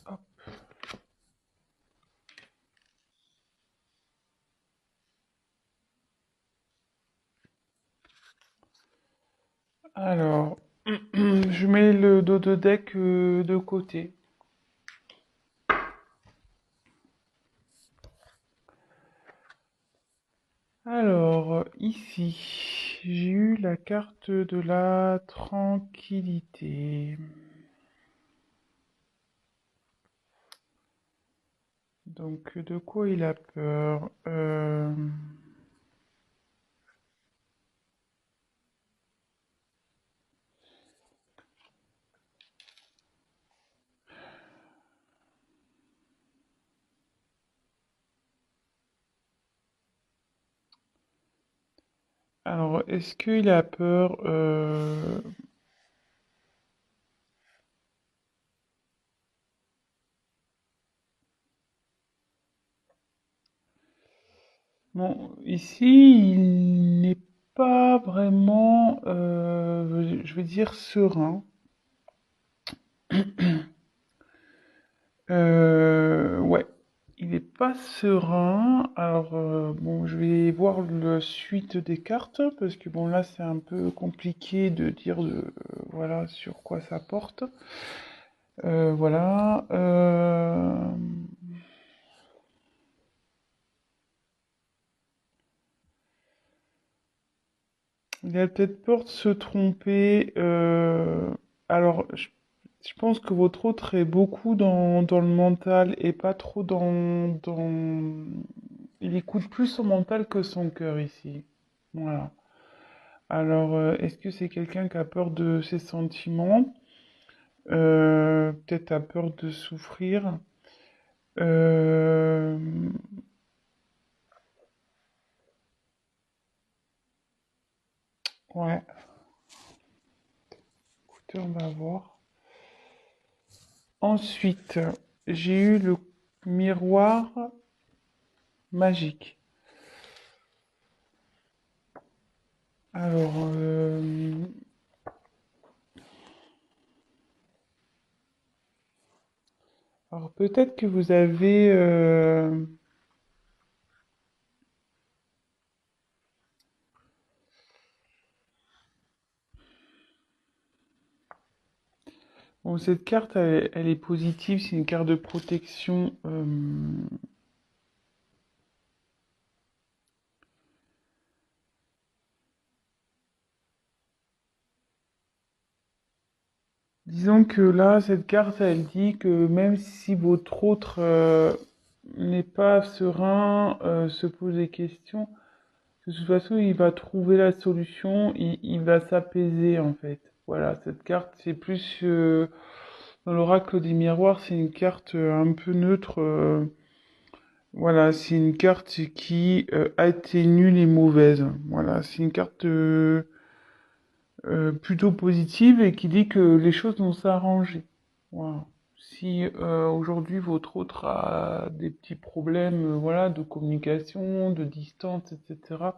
Hop. Alors, je mets le dos de deck de côté. Alors, ici, j'ai eu la carte de la tranquillité. Donc, de quoi il a peur? Alors, est-ce qu'il a peur Bon, ici, il n'est pas vraiment, je vais dire, serein. Ouais, il n'est pas serein. Alors, bon, je vais voir la suite des cartes, parce que bon, là, c'est un peu compliqué de dire voilà, sur quoi ça porte. Voilà. Il a peut-être peur de se tromper. Alors, je pense que votre autre est beaucoup dans le mental et pas trop dans... Il écoute plus son mental que son cœur ici. Voilà. Alors, est-ce que c'est quelqu'un qui a peur de ses sentiments? Peut-être a peur de souffrir. Euh, Ouais, écoutez, on va voir. Ensuite, j'ai eu le miroir magique. Alors, alors peut-être que vous avez... Bon, cette carte, elle est positive, c'est une carte de protection. Disons que là, cette carte, elle dit que même si votre autre n'est pas serein, se pose des questions, de toute façon, il va trouver la solution, il va s'apaiser en fait. Voilà, cette carte, c'est plus dans l'oracle des miroirs, c'est une carte un peu neutre. Voilà, c'est une carte qui atténue les mauvaises. Voilà, c'est une carte plutôt positive et qui dit que les choses vont s'arranger. Voilà. Si aujourd'hui votre autre a des petits problèmes, voilà, de communication, de distance, etc.,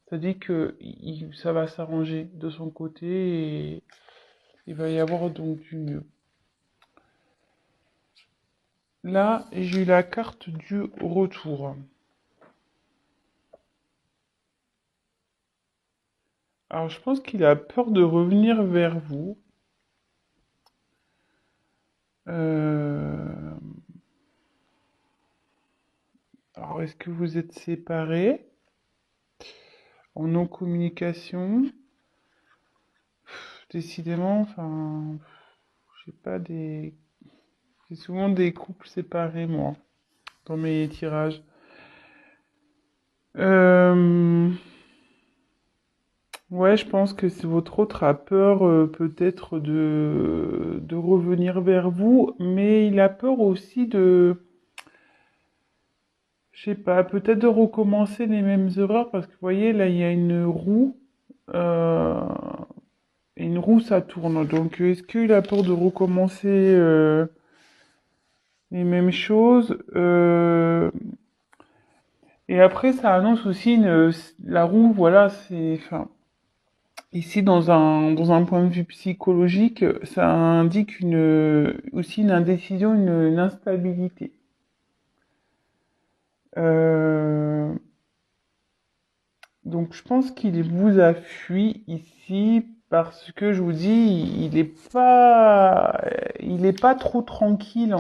ça dit que ça va s'arranger de son côté et il va y avoir donc du mieux. Là, j'ai eu la carte du retour. Alors, je pense qu'il a peur de revenir vers vous. Euh, Alors, est-ce que vous êtes séparés en non-communication? Décidément, enfin, j'ai pas des... J'ai souvent des couples séparés, moi, dans mes tirages. Euh, Ouais, je pense que votre autre a peur peut-être de revenir vers vous, mais il a peur aussi de, je sais pas, peut-être de recommencer les mêmes erreurs, parce que vous voyez, là, il y a une roue, euh, et une roue, ça tourne. Donc, est-ce qu'il a peur de recommencer les mêmes choses? Et après, ça annonce aussi la roue, voilà, c'est, enfin, Ici, dans un point de vue psychologique, ça indique aussi une indécision, une instabilité. Euh, donc, je pense qu'il vous a fui ici parce que je vous dis, il est pas trop tranquille.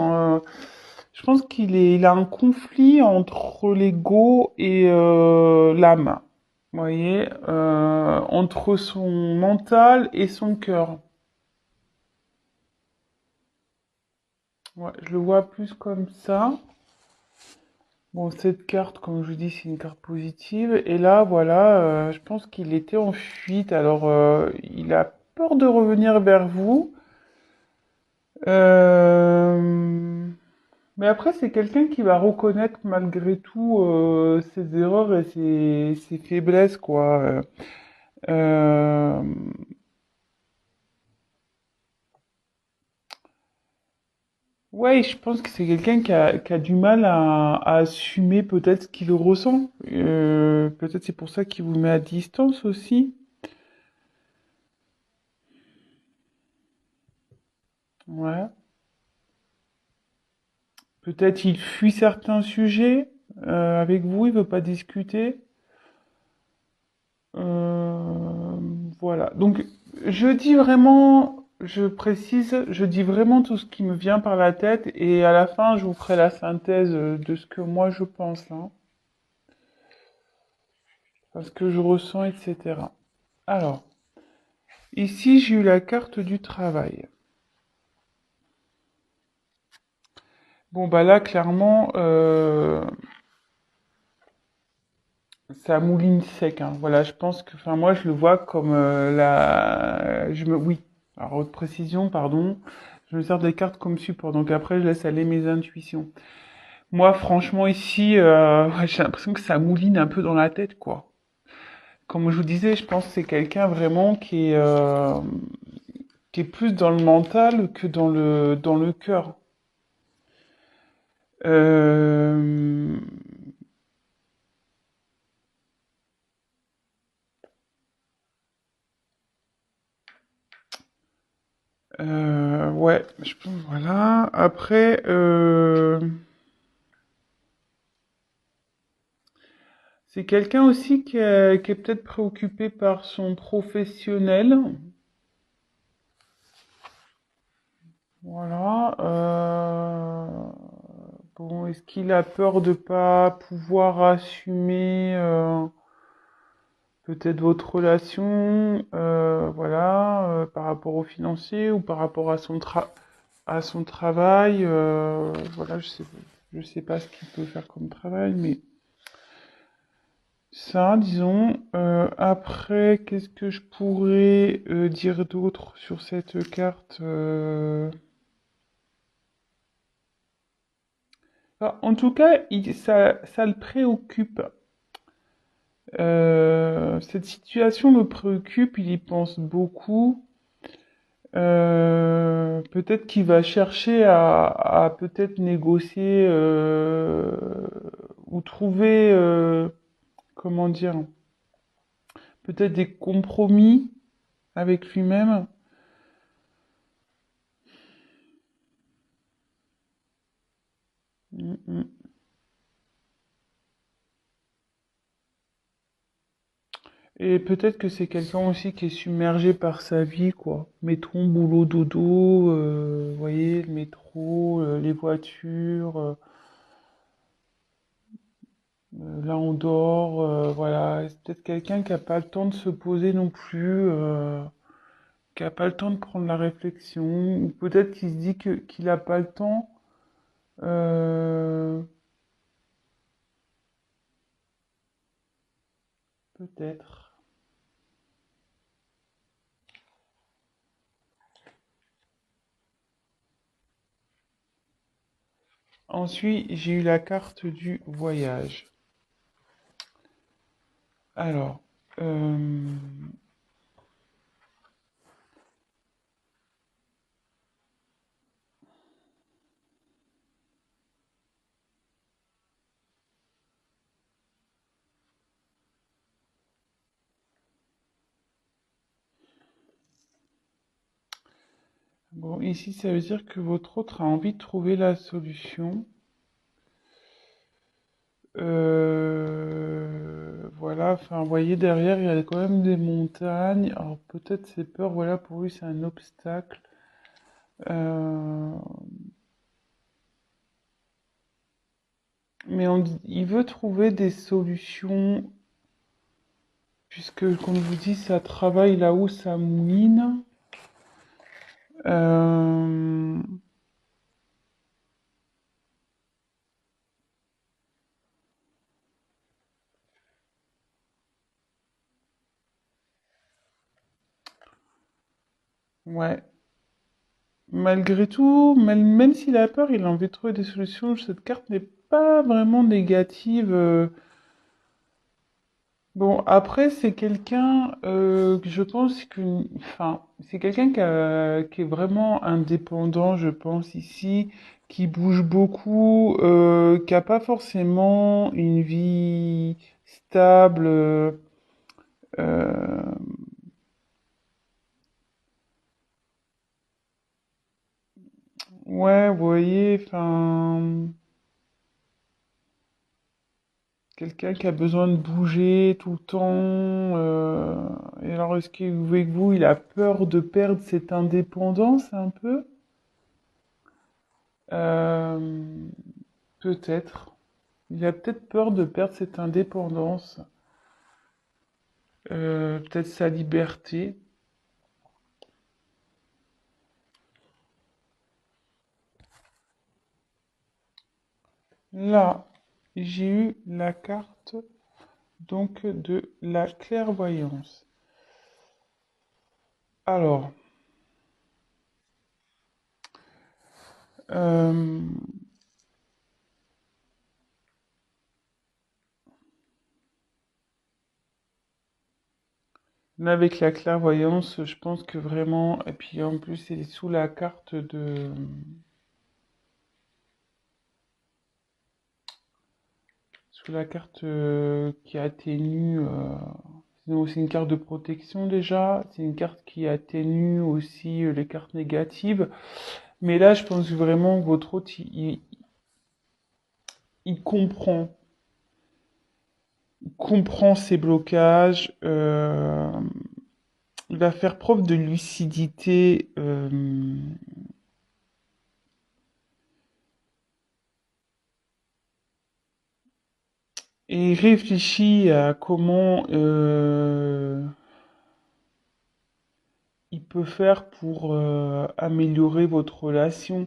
Je pense il a un conflit entre l'ego et l'âme. Vous voyez, entre son mental et son cœur. Ouais, je le vois plus comme ça. Bon, cette carte, comme je vous dis, c'est une carte positive. Et là, voilà, je pense qu'il était en fuite. Alors, il a peur de revenir vers vous. Euh, Mais après, c'est quelqu'un qui va reconnaître malgré tout ses erreurs et ses faiblesses, quoi. Euh, Ouais, je pense que c'est quelqu'un qui a du mal à assumer peut-être ce qu'il ressent. Peut-être c'est pour ça qu'il vous met à distance aussi. Ouais. Peut-être il fuit certains sujets avec vous, il veut pas discuter. Euh, voilà. Donc, je dis vraiment, je précise, je dis vraiment tout ce qui me vient par la tête et à la fin, je vous ferai la synthèse de ce que moi je pense là, parce que je ressens, etc. Alors, ici, j'ai eu la carte du travail. Bon, bah là, clairement, ça mouline sec, hein. Voilà, je pense que, enfin, moi, je le vois comme oui. Alors, haute précision, pardon. Je me sers des cartes comme support. Donc après, je laisse aller mes intuitions. Moi, franchement, ici, ouais, j'ai l'impression que ça mouline un peu dans la tête, quoi. Comme je vous disais, je pense que c'est quelqu'un vraiment qui est plus dans le mental que dans le cœur. Euh, ouais, je pense, voilà. Après, c'est quelqu'un aussi qui est peut-être préoccupé par son professionnel. Voilà. Bon, est-ce qu'il a peur de pas pouvoir assumer peut-être votre relation, voilà, par rapport au financier ou par rapport à à son travail, voilà, je sais pas ce qu'il peut faire comme travail, mais ça, disons. Après, qu'est-ce que je pourrais dire d'autre sur cette carte? En tout cas, ça le préoccupe. Cette situation le préoccupe, il y pense beaucoup. Peut-être qu'il va chercher à peut-être négocier ou trouver, comment dire, peut-être des compromis avec lui-même. Mm, mm. Et peut-être que c'est quelqu'un aussi qui est submergé par sa vie, quoi. Métro, boulot, dodo, vous voyez, le métro, les voitures, là on dort, voilà. C'est peut-être quelqu'un qui a pas le temps de se poser non plus, qui a pas le temps de prendre la réflexion, ou peut-être qu'il se dit que qu'il a pas le temps, euh, peut-être. Ensuite, j'ai eu la carte du voyage. Alors, euh, Bon, ici, ça veut dire que votre autre a envie de trouver la solution. Voilà, enfin, vous voyez, derrière, il y a quand même des montagnes. Alors, peut-être ses peurs, voilà, pour lui, c'est un obstacle. Euh, mais il veut trouver des solutions, puisque, comme je vous dis, ça travaille là où ça mouline. Euh, ouais. Malgré tout, même s'il a peur, il a envie de trouver des solutions. Cette carte n'est pas vraiment négative. Bon, après, c'est quelqu'un que je pense que, enfin, c'est quelqu'un qui est vraiment indépendant, je pense, ici, qui bouge beaucoup, qui a pas forcément une vie stable. Euh, ouais, vous voyez, enfin. Quelqu'un qui a besoin de bouger tout le temps. Et alors, est-ce qu'avec vous, il a peur de perdre cette indépendance un peu? Euh, peut-être. Il a peut-être peur de perdre cette indépendance, peut-être sa liberté. Là, j'ai eu la carte donc de la clairvoyance. Alors, euh, là, avec la clairvoyance, je pense que vraiment, et puis en plus, c'est sous la carte sous la carte qui atténue. Sinon, c'est une carte de protection déjà. C'est une carte qui atténue aussi les cartes négatives. Mais là, je pense vraiment que votre hôte, il comprend. Il comprend ses blocages. Il va faire preuve de lucidité. Et il réfléchit à comment il peut faire pour améliorer votre relation.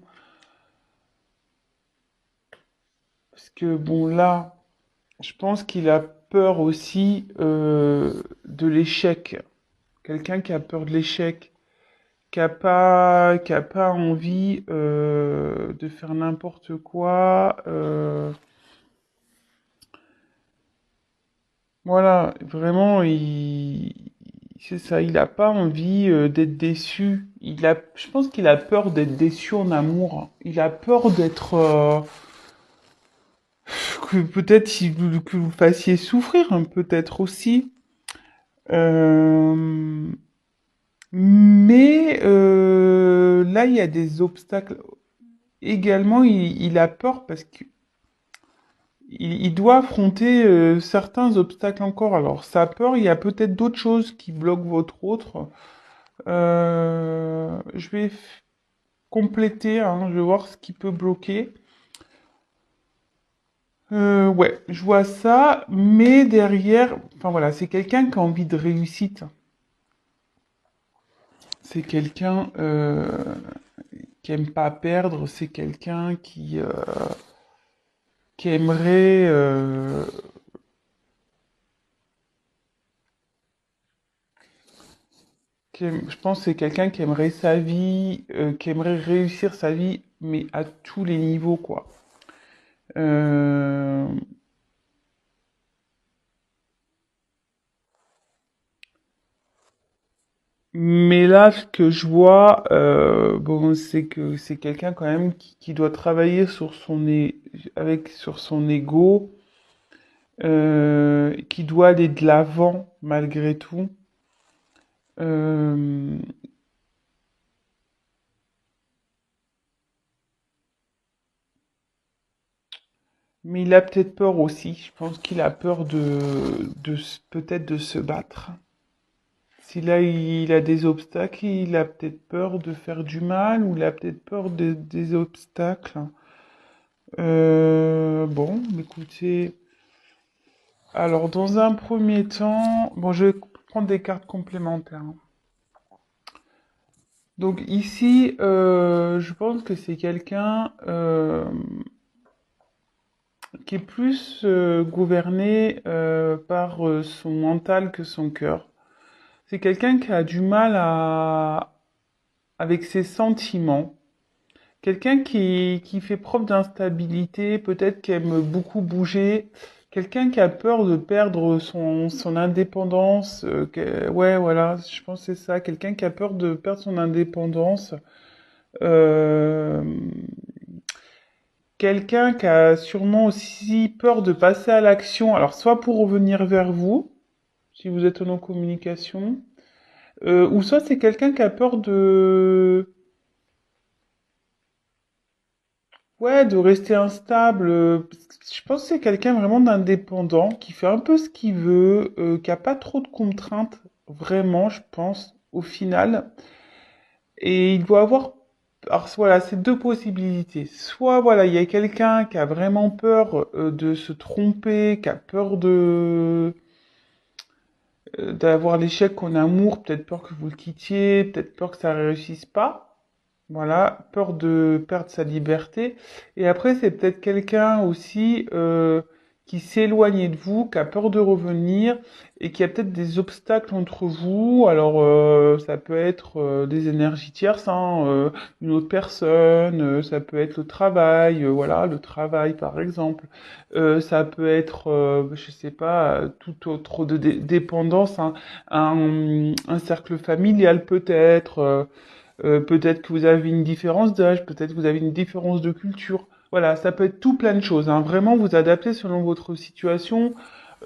Parce que bon, là, je pense qu'il a peur aussi de l'échec. Quelqu'un qui a peur de l'échec, qui a pas envie de faire n'importe quoi. Voilà, vraiment, c'est ça. Il n'a pas envie d'être déçu. Je pense qu'il a peur d'être déçu en amour. Il a peur d'être que peut-être que vous le fassiez souffrir, hein, peut-être aussi. Euh, Mais là, il y a des obstacles. Également, il a peur parce qu'il il doit affronter certains obstacles encore. Alors, sa peur, il y a peut-être d'autres choses qui bloquent votre autre. Je vais compléter, hein, je vais voir ce qui peut bloquer. Ouais, je vois ça, mais derrière, enfin voilà, c'est quelqu'un qui a envie de réussite. C'est quelqu'un qui aime pas perdre, c'est quelqu'un qui aimerait, je pense que c'est quelqu'un qui aimerait sa vie, qui aimerait réussir sa vie, mais à tous les niveaux, quoi. Euh, mais là, ce que je vois, bon, c'est que c'est quelqu'un quand même qui doit travailler sur son ego, qui doit aller de l'avant malgré tout. Euh, Mais il a peut-être peur aussi. Je pense qu'il a peur peut-être de se battre. Si là il a des obstacles, il a peut-être peur de faire du mal ou il a peut-être peur des obstacles. Bon, écoutez. Alors, dans un premier temps, bon, je vais prendre des cartes complémentaires, hein. Donc ici, je pense que c'est quelqu'un qui est plus gouverné par son mental que son cœur. C'est quelqu'un qui a du mal avec ses sentiments. Quelqu'un qui fait preuve d'instabilité, peut-être qui aime beaucoup bouger. Quelqu'un qui a peur de perdre son indépendance. Ouais, voilà, je pense que c'est ça. Quelqu'un qui a peur de perdre son indépendance. Euh, Quelqu'un qui a sûrement aussi peur de passer à l'action. Alors, soit pour revenir vers vous, si vous êtes en communication, ou soit c'est quelqu'un qui a peur ouais, de rester instable. Parce que je pense que c'est quelqu'un vraiment d'indépendant, qui fait un peu ce qu'il veut, qui a pas trop de contraintes, vraiment, je pense, au final. Et il doit avoir, alors voilà, c'est deux possibilités. Soit voilà, il y a quelqu'un qui a vraiment peur de se tromper, qui a peur d'avoir l'échec en amour, peut-être peur que vous le quittiez, peut-être peur que ça réussisse pas. Voilà, peur de perdre sa liberté. Et après, c'est peut-être quelqu'un aussi qui s'est éloigné de vous, qui a peur de revenir et qui a peut-être des obstacles entre vous. Alors, ça peut être des énergies tierces, hein, une autre personne, ça peut être le travail, voilà, le travail par exemple. Ça peut être, je sais pas, toute autre dépendance, hein, un cercle familial peut-être. Peut-être que vous avez une différence d'âge, peut-être que vous avez une différence de culture. Voilà, ça peut être tout plein de choses, hein. Vraiment, vous adaptez selon votre situation.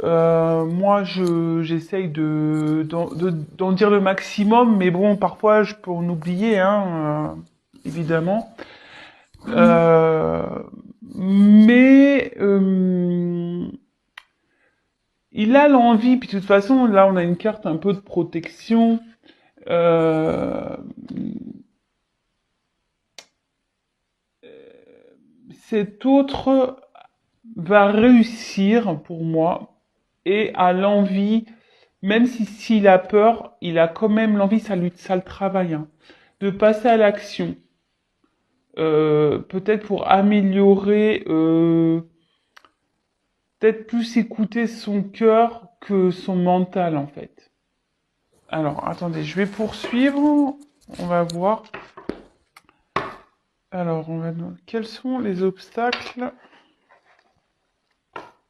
Moi, j'essaye d'en dire le maximum, mais bon, parfois, je peux en oublier, hein, évidemment. Euh, mais il a l'envie, puis de toute façon, là, on a une carte un peu de protection. Euh, Cet autre va réussir pour moi et a l'envie, même si s'il a peur, il a quand même l'envie, ça le travaille, hein, de passer à l'action. Peut-être pour améliorer, peut-être plus écouter son cœur que son mental en fait. Alors, attendez, je vais poursuivre. On va voir. Alors, quels sont les obstacles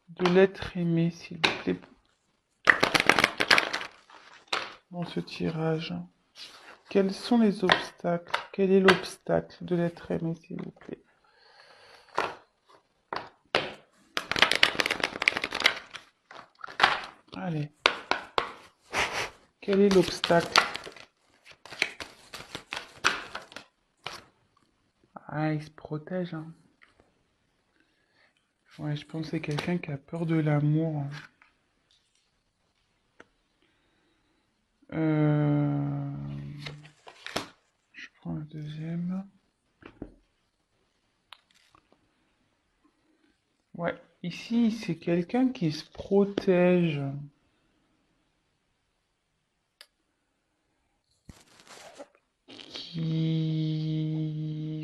de l'être aimé, s'il vous plaît, dans ce tirage? Quels sont les obstacles? Quel est l'obstacle de l'être aimé, s'il vous plaît? Allez. Quel est l'obstacle? Ah, il se protège, hein. Ouais, je pense que c'est quelqu'un qui a peur de l'amour, hein. Euh... Je prends le deuxième. Ouais, ici, c'est quelqu'un qui se protège.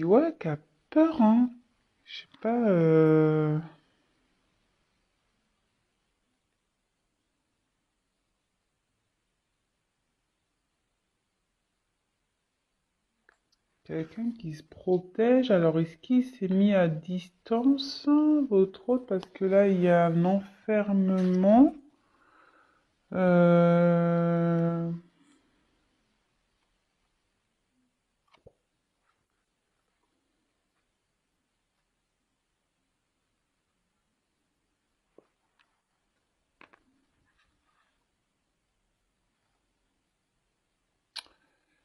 Ouais, qui a peur, hein. Je sais pas, quelqu'un qui se protège. Alors, est-ce qu'il s'est mis à distance, hein, votre autre? Parce que là, il y a un enfermement. Euh...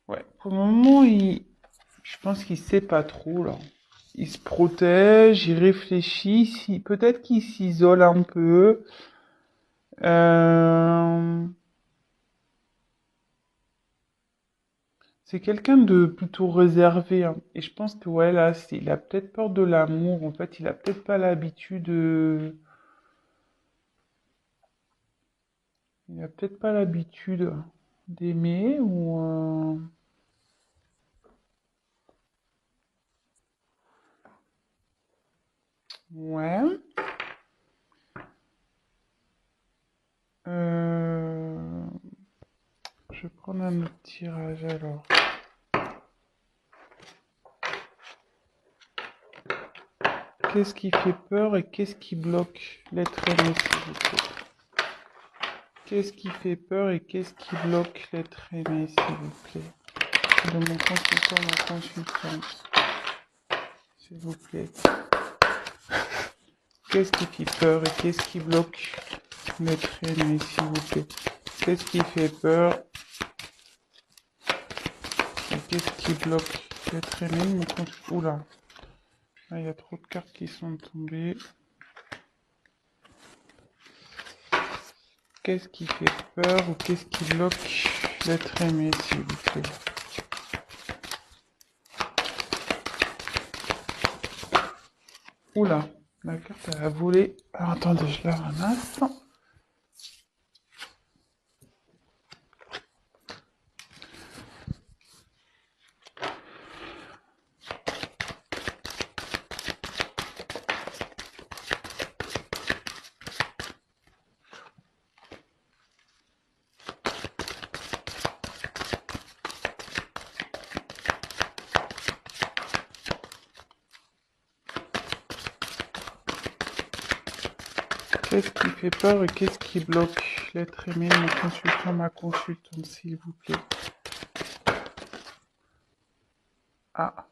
Ouais, pour le moment, je pense qu'il sait pas trop, là. il se protège, il réfléchit, peut-être qu'il s'isole un peu. Euh, c'est quelqu'un de plutôt réservé, hein. Et je pense que ouais, là, il a peut-être peur de l'amour. En fait, il a peut-être pas l'habitude. Il a peut-être pas l'habitude d'aimer ou. Ouais. Euh, je vais prendre un autre tirage alors. Qu'est-ce qui fait peur et qu'est-ce qui bloque l'être aimé, s'il vous plaît? Qu'est-ce qui fait peur et qu'est-ce qui bloque l'être aimé, s'il vous plaît? De mon consultant, ma consultante, s'il vous plaît. Qu'est-ce qui fait peur et qu'est-ce qui bloque l'être aimé, s'il vous plaît? Qu'est-ce qui fait peur et qu'est-ce qui bloque l'être aimé, mon consultant? Oula, là, il y a trop de cartes qui sont tombées. Qu'est-ce qui fait peur ou qu'est-ce qui bloque l'être aimé, s'il vous plaît? Oula, la carte elle a volé. Alors attendez, je la ramasse. Qu'est-ce qui fait peur et qu'est-ce qui bloque l'être aimé, mon consultant, ma consultante, s'il vous plaît? Ah.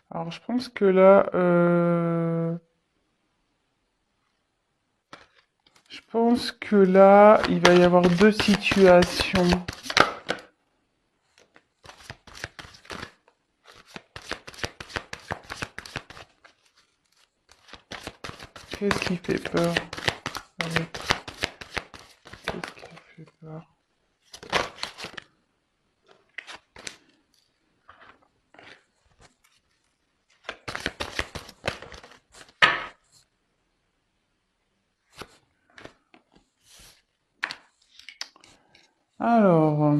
Alors je pense que là, il va y avoir deux situations. Qu'est-ce qui fait peur à l'autre? Qu'est-ce qui fait peur? Alors,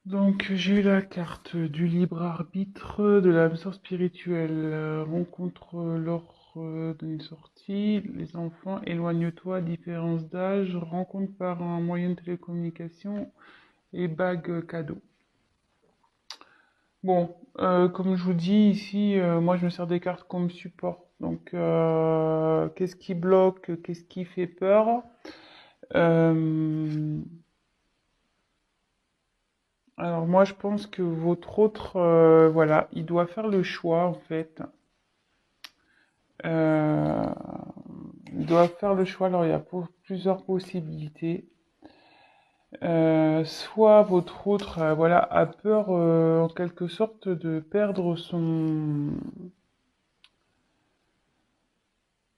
donc j'ai eu la carte du libre arbitre, de l'âme sœur spirituelle, rencontre lors d'une sortie, les enfants, éloigne-toi, différence d'âge, rencontre par un moyen de télécommunication et bague cadeau. Bon, comme je vous dis ici, moi je me sers des cartes comme support. Donc, qu'est-ce qui bloque, qu'est-ce qui fait peur? Euh, alors moi je pense que votre autre, voilà, il doit faire le choix en fait. Euh, il doit faire le choix. Alors il y a plusieurs possibilités. Soit votre autre, voilà, a peur en quelque sorte de perdre son.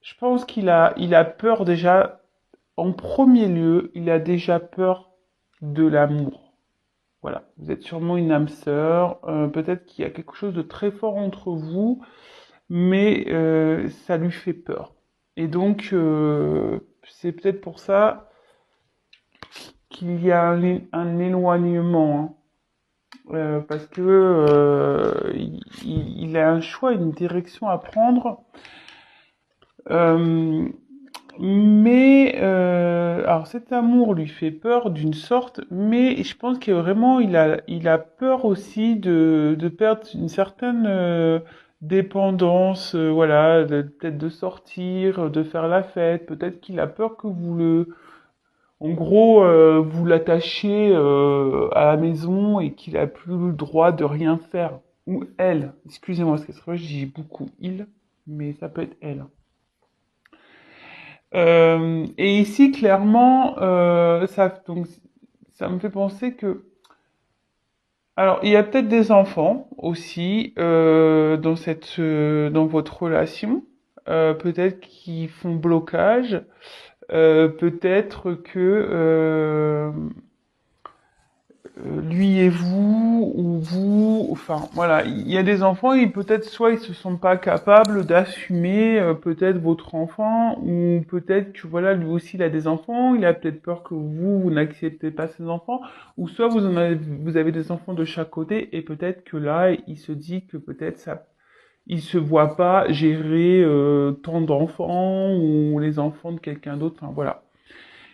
Je pense il a peur déjà. En premier lieu, il a déjà peur de l'amour. Voilà, vous êtes sûrement une âme sœur. Peut-être qu'il y a quelque chose de très fort entre vous, mais ça lui fait peur. Et donc, c'est peut-être pour ça qu'il y a un éloignement, hein. Parce que il a un choix, une direction à prendre. Euh, Mais alors cet amour lui fait peur d'une sorte, mais je pense que vraiment il a peur aussi de perdre une certaine dépendance, voilà, peut-être de sortir, de faire la fête. Peut-être qu'il a peur que en gros, vous l'attachiez à la maison et qu'il a plus le droit de rien faire. Ou elle. Excusez-moi, parce que c'est vrai, je dis beaucoup il, mais ça peut être elle. Et ici, clairement, donc, ça me fait penser que, alors, il y a peut-être des enfants aussi dans votre relation, peut-être qui font blocage, peut-être que lui et vous, ou vous, enfin voilà, il y a des enfants, et peut-être soit ils se sentent pas capables d'assumer peut-être votre enfant, ou peut-être que voilà, lui aussi il a des enfants, il a peut-être peur que vous n'acceptez pas ses enfants, ou soit vous avez des enfants de chaque côté, et peut-être que là, il se dit que peut-être ça, il se voit pas gérer tant d'enfants, ou les enfants de quelqu'un d'autre, enfin voilà.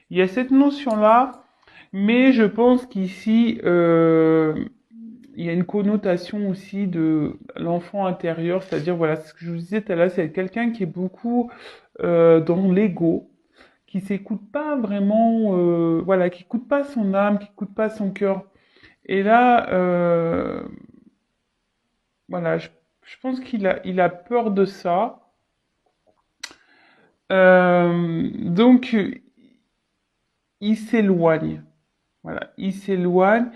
Il y a cette notion-là, mais je pense qu'ici, il y a une connotation aussi de l'enfant intérieur, c'est-à-dire, voilà, ce que je vous disais tout à l'heure, c'est quelqu'un qui est beaucoup dans l'ego, qui s'écoute pas vraiment, voilà, qui écoute pas son âme, qui écoute pas son cœur. Et là, voilà, je pense il a peur de ça. Donc, il s'éloigne. Voilà, il s'éloigne.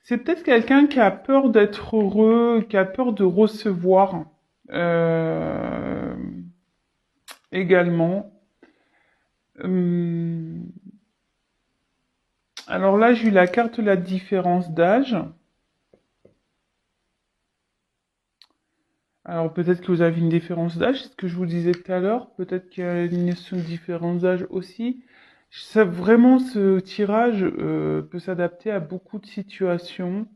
C'est peut-être quelqu'un qui a peur d'être heureux, qui a peur de recevoir euh, également. Hum, alors là, j'ai eu la carte de la différence d'âge. Alors peut-être que vous avez une différence d'âge, c'est ce que je vous disais tout à l'heure. Peut-être qu'il y a une notion de différence d'âge aussi. Vraiment, ce tirage peut s'adapter à beaucoup de situations.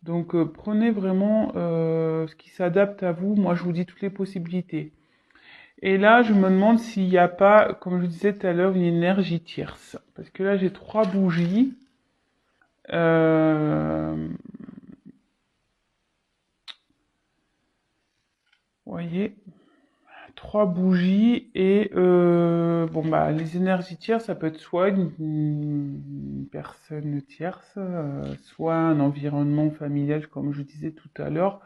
Donc prenez vraiment ce qui s'adapte à vous. Moi, je vous dis toutes les possibilités. Et là, je me demande s'il n'y a pas, comme je vous disais tout à l'heure, une énergie tierce. Parce que là, j'ai trois bougies. Vous voyez, trois bougies et bon bah les énergies tierces, ça peut être soit une personne tierce, soit un environnement familial, comme je disais tout à l'heure,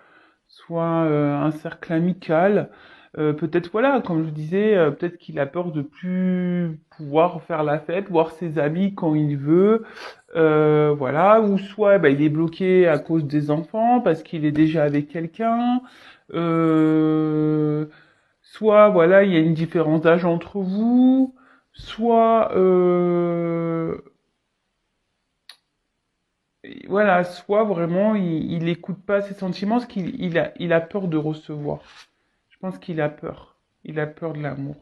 soit un cercle amical. Peut-être voilà, comme je disais, peut-être qu'il a peur de plus pouvoir faire la fête, voir ses amis quand il veut, voilà, ou soit bah, il est bloqué à cause des enfants parce qu'il est déjà avec quelqu'un. Euh, Soit voilà, il y a une différence d'âge entre vous, soit voilà, soit vraiment il écoute pas ses sentiments parce il a peur de recevoir. Je pense qu'il a peur. Il a peur de l'amour.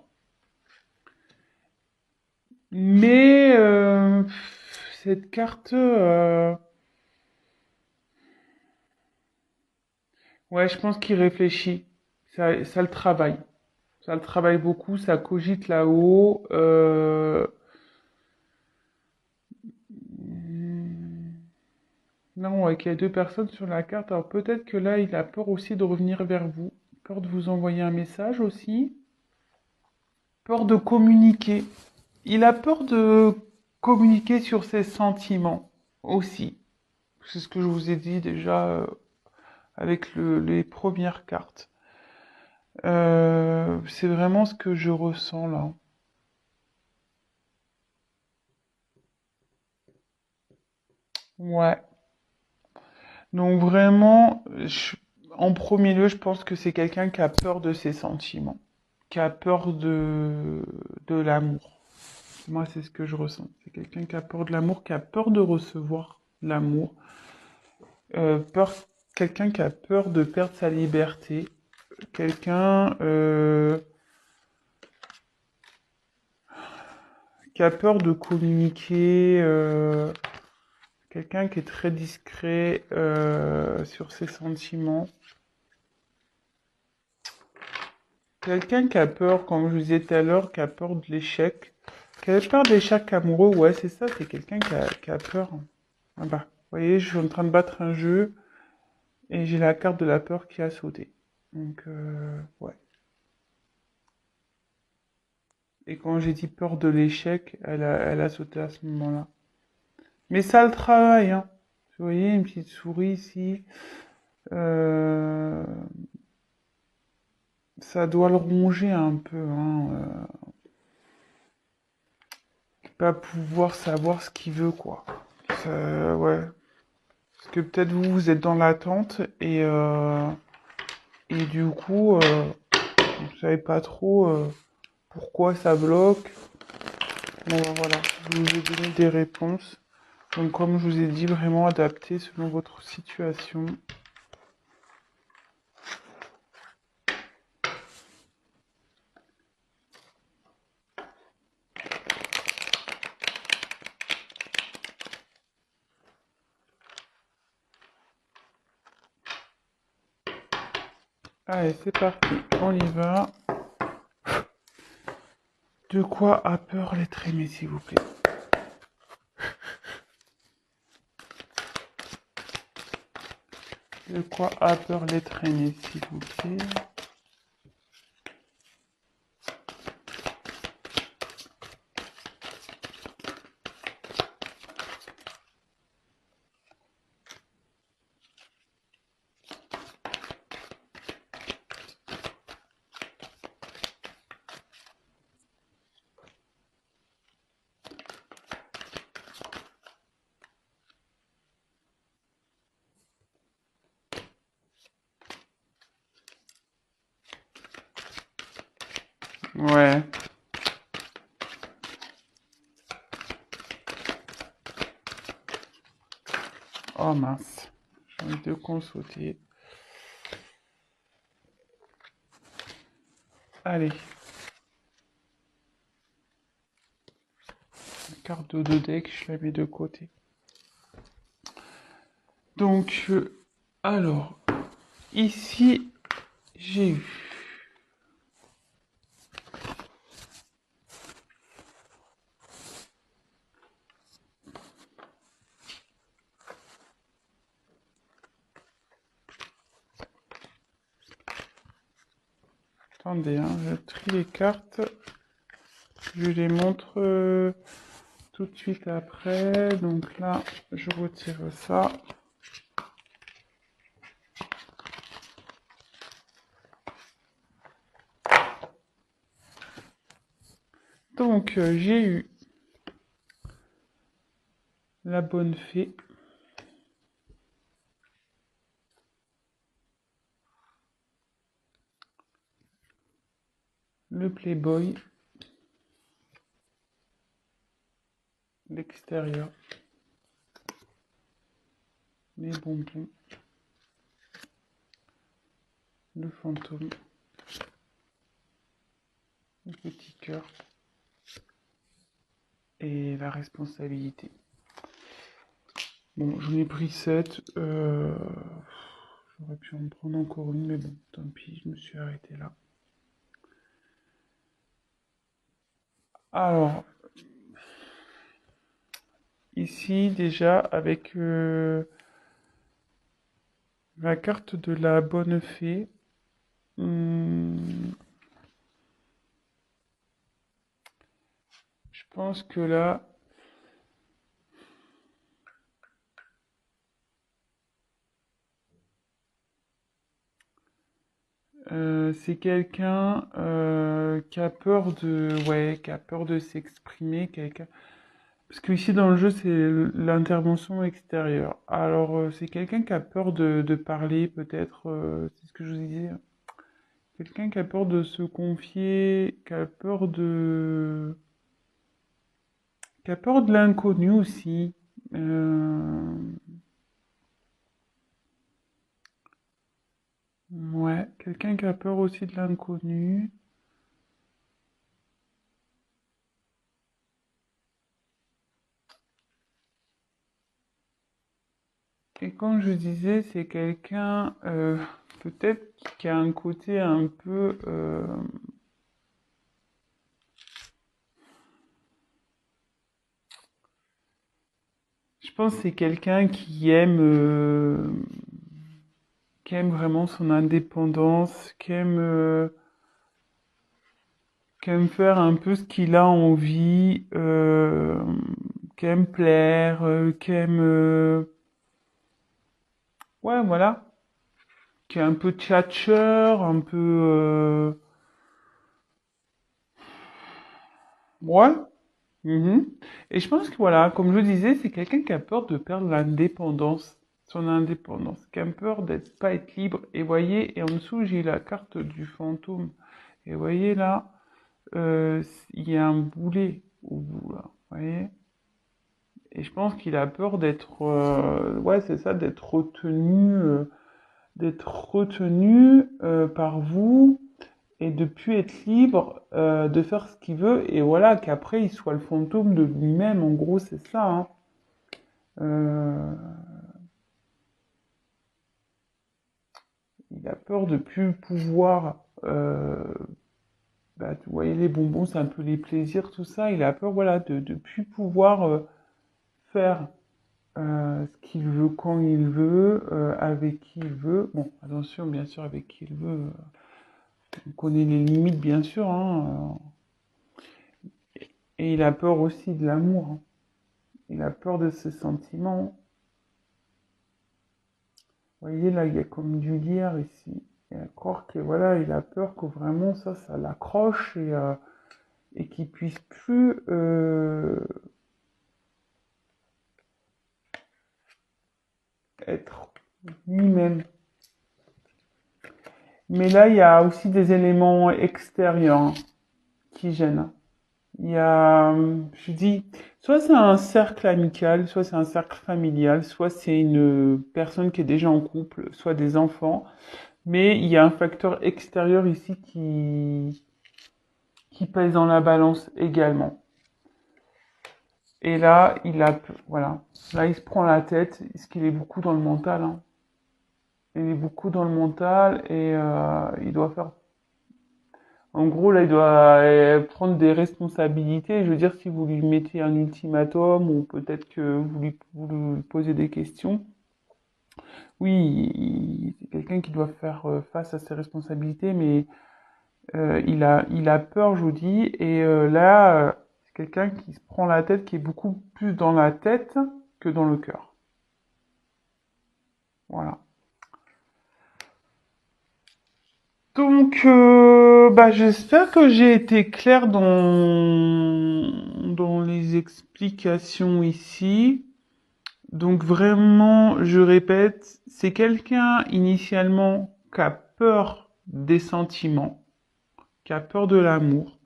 Mais cette carte, ouais, je pense qu'il réfléchit. Ça le travaille. Ça le travaille beaucoup, ça cogite là-haut. Non, ouais, qu'il y a deux personnes sur la carte. Alors peut-être que là, il a peur aussi de revenir vers vous. Peur de vous envoyer un message aussi. Peur de communiquer. Il a peur de communiquer sur ses sentiments aussi. C'est ce que je vous ai dit déjà avec les premières cartes. C'est vraiment ce que je ressens là. Ouais. Donc vraiment, en premier lieu, je pense que c'est quelqu'un qui a peur de ses sentiments, qui a peur de l'amour. Moi, c'est ce que je ressens. C'est quelqu'un qui a peur de l'amour, qui a peur de recevoir l'amour, peur, quelqu'un qui a peur de perdre sa liberté, quelqu'un qui a peur de communiquer, quelqu'un qui est très discret sur ses sentiments. Quelqu'un qui a peur, comme je vous disais tout à l'heure, qui a peur de l'échec. Qui a peur de l'échec amoureux, ouais, c'est ça, c'est quelqu'un qui a peur. Ah bah, vous voyez, je suis en train de battre un jeu et j'ai la carte de la peur qui a sauté. Donc, ouais. Et quand j'ai dit peur de l'échec, elle a sauté à ce moment-là. Mais ça le travail, hein. Vous voyez, une petite souris ici. Euh, Ça doit le ronger un peu, hein. Pas pouvoir savoir ce qu'il veut, quoi. Ouais. Parce que peut-être vous, vous êtes dans l'attente et du coup, vous savez pas trop pourquoi ça bloque. Bon, ben voilà, je vous ai donné des réponses. Donc, comme je vous ai dit, vraiment adapté selon votre situation. Allez, c'est parti, on y va. De quoi a peur l'être aimé, s'il vous plaît? De quoi a peur l'être aimé, s'il vous plaît? Ouais. Oh mince. J'ai envie de consulter. Allez. La carte de 2 decks, je la mets de côté. Donc, alors, ici, j'ai eu. Attendez, hein, je trie les cartes. Je les montre tout de suite après. Donc là, je retire ça. Donc, j'ai eu la bonne fée. Le playboy. L'extérieur. Les bonbons. Le fantôme. Le petit cœur. Et la responsabilité. Bon, j'en ai pris 7. J'aurais pu en prendre encore une, mais bon, tant pis, je me suis arrêté là. Alors, ici, déjà, avec la carte de la bonne fée, je pense que là, c'est quelqu'un qui a peur ouais, qui a peur de s'exprimer, quelqu'un. Parce que ici dans le jeu, c'est l'intervention extérieure. Alors, c'est quelqu'un qui a peur de parler, peut-être, c'est ce que je vous disais. Quelqu'un qui a peur de se confier, qui a peur de l'inconnu aussi. Ouais, quelqu'un qui a peur aussi de l'inconnu. Et comme je disais, c'est quelqu'un peut-être qu'il y a un côté un peu... je pense que c'est quelqu'un qui aime vraiment son indépendance, qui aime faire un peu ce qu'il a envie, qui aime plaire, qui aime... ouais, voilà. Qui est un peu tchatcheur, un peu... ouais. Mhm. Et je pense que voilà, comme je disais, c'est quelqu'un qui a peur de perdre l'indépendance, son indépendance, qui a peur d'être pas être libre. Et voyez, et en dessous, j'ai la carte du fantôme. Et voyez là, il y a un boulet au bout là, voyez. Et je pense qu'il a peur d'être, ouais, c'est ça, d'être retenu par vous et de plus être libre de faire ce qu'il veut et voilà qu'après il soit le fantôme de lui-même. En gros, c'est ça. Hein. Euh, il a peur de plus pouvoir. Bah, vous voyez, les bonbons, c'est un peu les plaisirs, tout ça. Il a peur, voilà, de plus pouvoir faire ce qu'il veut quand il veut, avec qui il veut. Bon, attention, bien sûr, avec qui il veut. On connaît les limites, bien sûr. Hein, et il a peur aussi de l'amour. Hein. Il a peur de ses sentiments. Vous voyez, là, il y a comme du lierre ici. Et à croire que, voilà, il a peur que vraiment ça l'accroche et qu'il puisse plus être lui-même. Mais là, il y a aussi des éléments extérieurs hein, qui gênent. Il y a, je dis, soit c'est un cercle amical, soit c'est un cercle familial, soit c'est une personne qui est déjà en couple, soit des enfants. Mais il y a un facteur extérieur ici qui pèse dans la balance également. Et là, voilà. Là, il se prend la tête, parce qu'il est beaucoup dans le mental. Hein. Il est beaucoup dans le mental et il doit faire. En gros, là, il doit prendre des responsabilités. Je veux dire, si vous lui mettez un ultimatum ou peut-être que vous lui posez des questions, oui, c'est quelqu'un qui doit faire face à ses responsabilités, mais il a peur, je vous dis. Et là, c'est quelqu'un qui se prend la tête, qui est beaucoup plus dans la tête que dans le cœur. Voilà. Donc, bah, j'espère que j'ai été clair dans les explications ici. Donc vraiment, je répète, c'est quelqu'un initialement qui a peur des sentiments, qui a peur de l'amour,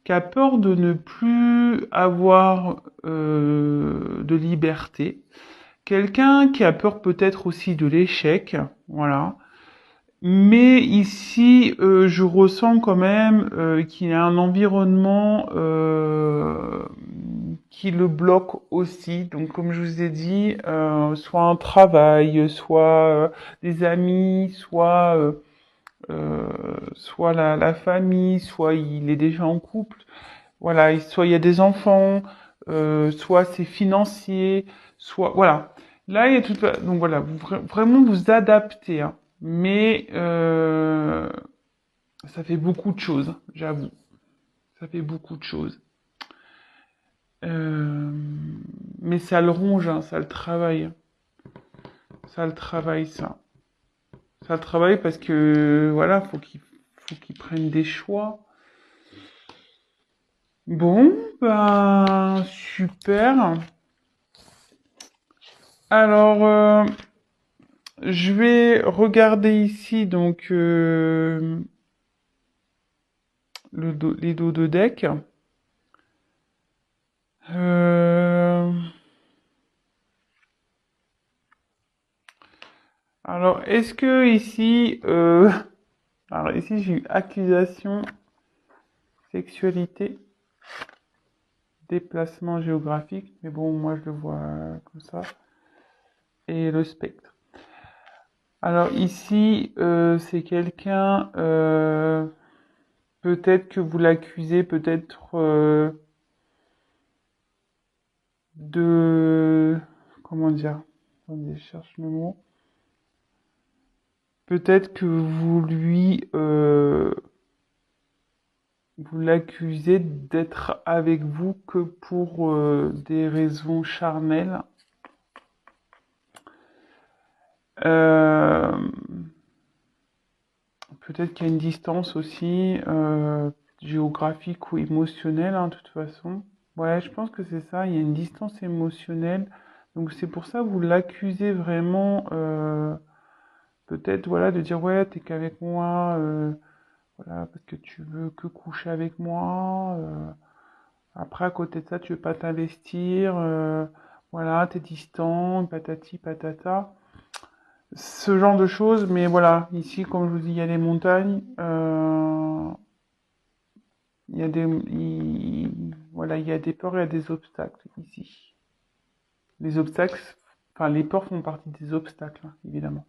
qui a peur de ne plus avoir de liberté, quelqu'un qui a peur peut-être aussi de l'échec, voilà. Mais ici, je ressens quand même qu'il y a un environnement qui le bloque aussi. Donc, comme je vous ai dit, soit un travail, soit des amis, soit la famille, soit il est déjà en couple. Voilà, soit il y a des enfants, soit c'est financier, soit voilà. Là, il y a tout. Donc voilà, vraiment vous adaptez. Hein. Mais ça fait beaucoup de choses, j'avoue. Ça fait beaucoup de choses. Euh, mais ça le ronge, hein, ça le travaille. Ça le travaille, ça. Ça le travaille parce que, voilà, faut qu'il prenne des choix. Bon, ben, super. Alors, je vais regarder ici, donc, les dos de deck. Euh, alors, est-ce que ici, alors ici j'ai eu accusation, sexualité, déplacement géographique, mais bon, moi je le vois comme ça, et le spectre. Alors ici, c'est quelqu'un, peut-être que vous l'accusez, peut-être de... Comment dire? Attendez, je cherche le mot. Peut-être que vous l'accusez d'être avec vous que pour des raisons charnelles. Euh, Peut-être qu'il y a une distance aussi, géographique ou émotionnelle, hein, de toute façon. Ouais, je pense que c'est ça, il y a une distance émotionnelle. Donc c'est pour ça que vous l'accusez vraiment, peut-être, voilà, de dire, ouais, t'es qu'avec moi, voilà, parce que tu veux que coucher avec moi. Après, à côté de ça, tu veux pas t'investir, voilà, t'es distant, patati, patata. Ce genre de choses, mais voilà, ici, comme je vous dis, il y a les montagnes, il y a voilà, il y a des peurs et il y a des obstacles ici. Les obstacles, enfin, les peurs font partie des obstacles, hein, évidemment.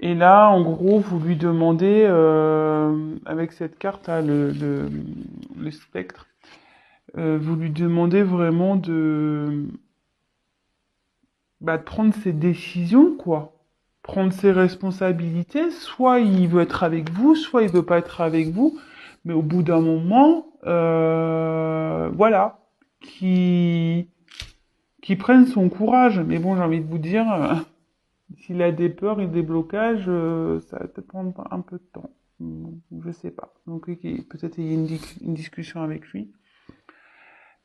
Et là, en gros, vous lui demandez, avec cette carte, là, le spectre, vous lui demandez vraiment de prendre ses décisions, quoi. Prendre ses responsabilités. Soit il veut être avec vous, soit il veut pas être avec vous. Mais au bout d'un moment, voilà, qui qui prenne son courage. Mais bon, j'ai envie de vous dire, s'il a des peurs et des blocages, ça va peut-être prendre un peu de temps. Je sais pas. Donc ok, peut-être il y a une discussion avec lui.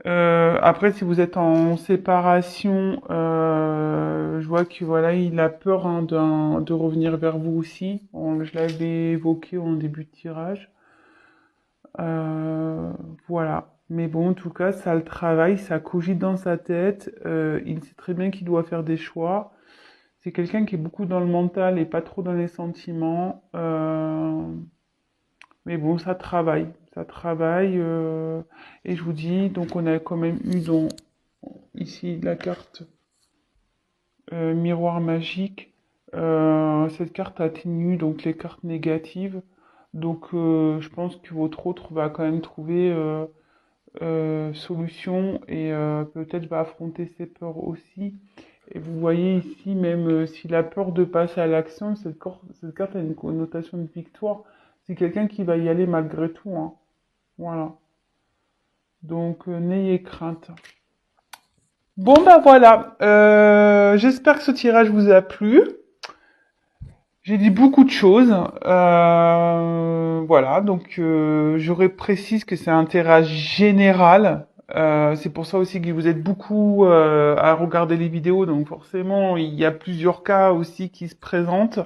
Après, si vous êtes en séparation, je vois que voilà, il a peur, hein, de revenir vers vous aussi. Je l'avais évoqué en début de tirage. Euh, voilà. Mais bon, en tout cas, ça le travaille, ça cogite dans sa tête. Il sait très bien qu'il doit faire des choix. C'est quelqu'un qui est beaucoup dans le mental et pas trop dans les sentiments. Mais bon, ça travaille. Ça travaille. Et je vous dis, donc on a quand même eu ici la carte miroir magique. Cette carte atténue donc les cartes négatives. Donc je pense que votre autre va quand même trouver solution et peut-être va affronter ses peurs aussi. Et vous voyez ici, même s'il a peur de passer à l'action, cette carte a une connotation de victoire. C'est quelqu'un qui va y aller malgré tout, hein. Voilà. Donc n'ayez crainte. Bon bah voilà. J'espère que ce tirage vous a plu. J'ai dit beaucoup de choses. Voilà, donc je précise que c'est un tirage général. C'est pour ça aussi que vous êtes beaucoup à regarder les vidéos, donc forcément il y a plusieurs cas aussi qui se présentent.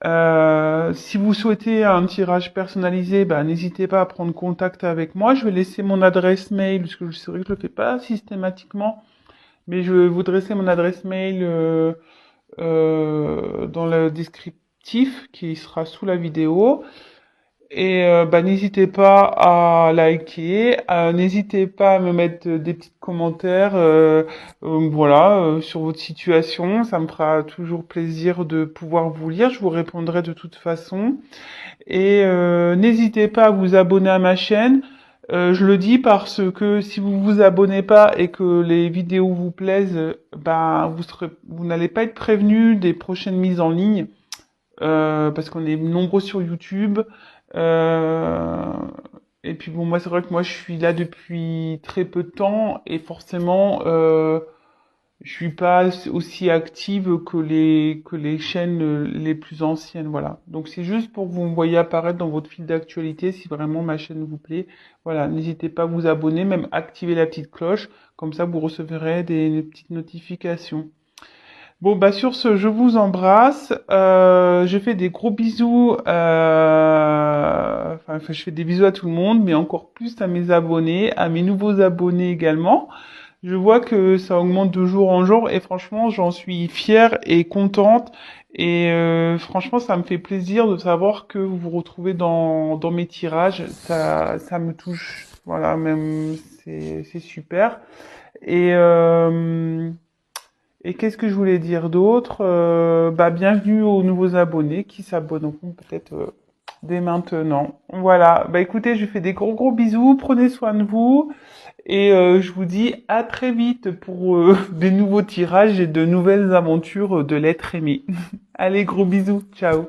Si vous souhaitez un tirage personnalisé, bah, n'hésitez pas à prendre contact avec moi. Je vais laisser mon adresse mail, parce que c'est vrai que je le fais pas systématiquement, mais je vais vous dresser mon adresse mail dans le descriptif qui sera sous la vidéo. Et bah, n'hésitez pas à liker, n'hésitez pas à me mettre des petits commentaires, voilà, sur votre situation. Ça me fera toujours plaisir de pouvoir vous lire. Je vous répondrai de toute façon. Et n'hésitez pas à vous abonner à ma chaîne. Je le dis parce que si vous vous abonnez pas et que les vidéos vous plaisent, ben vous n'allez pas être prévenu des prochaines mises en ligne, parce qu'on est nombreux sur YouTube. Euh, et puis bon, moi c'est vrai que moi je suis là depuis très peu de temps et forcément je suis pas aussi active que les chaînes les plus anciennes, voilà. Donc c'est juste pour que vous me voyez apparaître dans votre fil d'actualité si vraiment ma chaîne vous plaît. Voilà, n'hésitez pas à vous abonner, même activer la petite cloche, comme ça vous recevrez des petites notifications. Bon, bah sur ce, je vous embrasse. Je fais des gros bisous. Enfin, je fais des bisous à tout le monde, mais encore plus à mes abonnés, à mes nouveaux abonnés également. Je vois que ça augmente de jour en jour et franchement, j'en suis fière et contente. Et franchement, ça me fait plaisir de savoir que vous vous retrouvez dans mes tirages. Ça me touche. Voilà, même c'est super. Et Et qu'est-ce que je voulais dire d'autre? Bah, bienvenue aux nouveaux abonnés qui s'abonneront peut-être dès maintenant. Voilà. Bah écoutez, je vous fais des gros gros bisous. Prenez soin de vous. Et je vous dis à très vite pour des nouveaux tirages et de nouvelles aventures de l'être aimé. Allez, gros bisous. Ciao.